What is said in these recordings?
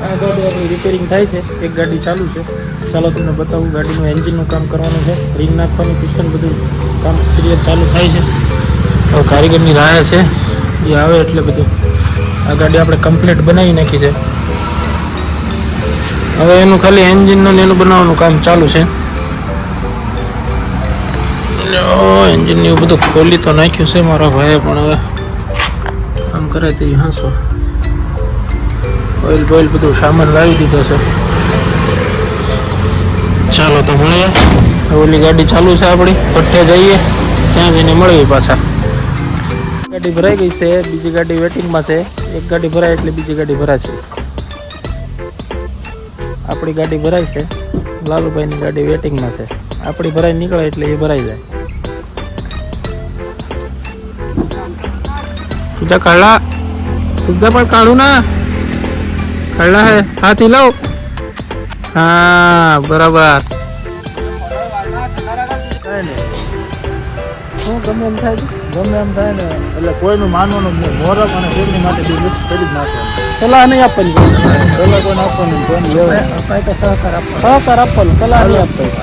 આ ગાડી આપણી રિપેરિંગ થાય છે, એક ગાડી ચાલુ છે. ચાલો તમને બતાવું. ગાડીનું એન્જિનનું કામ કરવાનું છે, રિંગ નાખવાની, પિસ્ટન બધું કામ ક્લિયર ચાલુ થાય છે. હવે કારીગરની રાહ છે, એ આવે એટલે બધું. આ ગાડી આપણે કમ્પ્લીટ બનાવી નાખી છે. હવે એનું ખાલી એન્જિનનું એનું બનાવવાનું કામ ચાલુ છે. એન્જિન એવું બધું ખોલી તો નાખ્યું છે મારા ભાઈએ, પણ હવે કામ કરે તો હાંસો. ઓઇલ બોઇલ બધું સામાન લાવી દીધો છે. ચાલો તો મળીએ. ઓલી ગાડી ચાલુ છે આપણી, પટ્ટે જઈએ, ત્યાં જઈને મળીએ પાછા. ગાડી ભરાઈ ગઈ છે, બીજી ગાડી વેટિંગમાં છે. એક ગાડી ભરાય એટલે બીજી ગાડી ભરાશે. આપણી ગાડી ભરાય છે, લાલુભાઈની ગાડી વેટિંગમાં છે. આપણી ભરાઈ નીકળે એટલે એ ભરાઈ જાય. तुझा काढला, तुझा पण काढू ना. काढला है, हाथ हिलाव. હા બરાબર. શું ગમે એમ થાય, ગમે એમ થાય ને, એટલે કોઈનું માનવાનું જ નહીં. મોરબ અને ફેરની માટે બી મિક્સ કરી જ નાખવાનું. સલાહ નહીં આપવાની, સલાહ કોઈને આપવાની, કોઈને અપાય તો સહકાર આપવાનો. સહકાર આપવાનું, સલાહ નહીં આપવાની.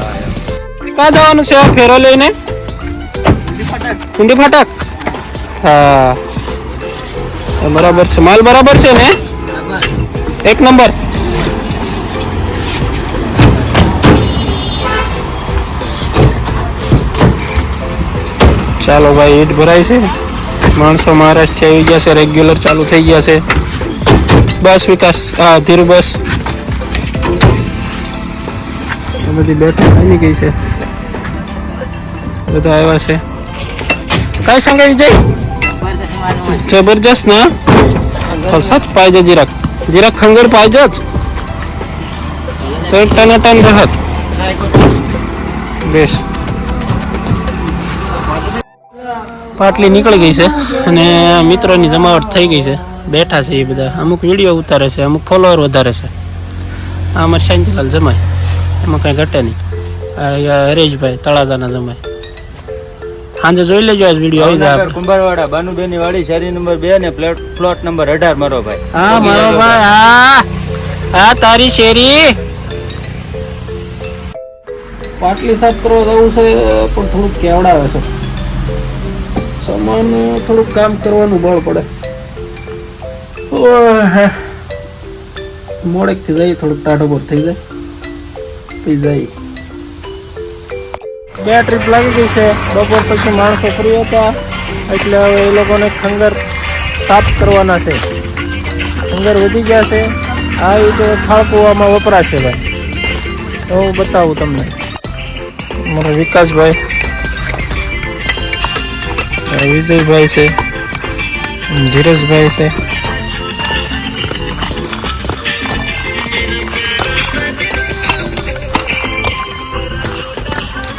ક્યાં જવાનું છે આ ફેરો લઈને? કુંડી ફાટક. હા બરાબર છે, માલ બરાબર છે ને? એક નંબર. ચાલો ભાઈ, ઈટ ભરાય છે. માણસો મહારાષ્ટ્રથી આવી ગયા છે, રેગ્યુલર ચાલુ થઈ ગયા છે. બસ વિકાસ, હા ધીરુ બસ બધી બેઠક આવી ગઈ છે, બધા આવ્યા છે. કઈ સંગે વિજય જબરજસ્ત ના સच पाहिजे. जिरक खंगड पाहिजेच, तर टनाटन राहत. बेस પાટલી નીકળી ગઈ છે અને મિત્રોની જમાવટ થઈ ગઈ છે. બેઠા છે એ બધા, અમુક વિડીયો ઉતારે છે, અમુક ફોલોઅર વધારે છે. આ અમારે શાંતિલાલ જમાય, એમાં કાંઈ ઘટે નહીં. હરેશભાઈ તળાજાના જમાય. સાંજે જોઈ લેજો આ વિડીયો આવી જાય. કુંભારવાડા બાનુબેની વાડી, શેરી નંબર 2 ને પ્લોટ નંબર 18 મારો ભાઈ. હા મારો ભાઈ. હા હા તારી શેરી. પાટલી સાફ કરવા જવું છે, પણ થોડુંક કેવડાવે છે. સામાન થોડુંક કામ કરવાનું બળ પડે. મોડેકથી જઈએ, થોડુંક ટાઢોબર થઈ જાય પછી જઈએ. 2 ટ્રીપ લાગી ગઈ છે. બપોર પછી માણસો ફ્રી હતા એટલે હવે એ લોકોને ખંગર સાફ કરવાના છે. ખંગર વધી ગયા છે. આ રીતે ખાળકુવામાં વપરાશે ભાઈ. તો હું બતાવું તમને. મારા વિકાસભાઈ, વિજયભાઈ છે, ધીરજભાઈ છે.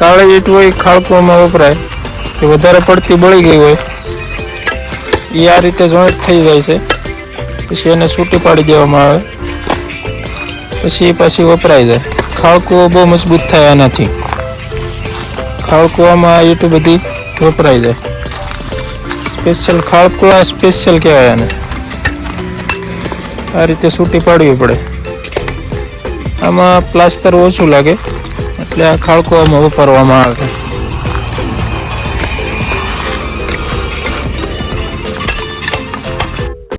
કાળી ઈંટ હોય ખાળકુવામાં વપરાય, કે વધારે પડતી બળી ગઈ હોય એ આ રીતે જોઈન્ટ થઈ જાય છે. પછી એને છૂટી પાડી દેવામાં આવે, પછી એ પાછી વપરાઈ જાય. ખાળકુઓ બહુ મજબૂત થાય આનાથી. ખાળકુવામાં ઈંટ બધી વપરાઈ જાય. સ્પેશિયલ ખાળકુવા સ્પેશિયલ કહેવાય આને. આ રીતે છૂટી પાડવી પડે. આમાં પ્લાસ્ટર ઓછું લાગે એટલે આ ખાળકુવામાં વાપરવામાં આવે.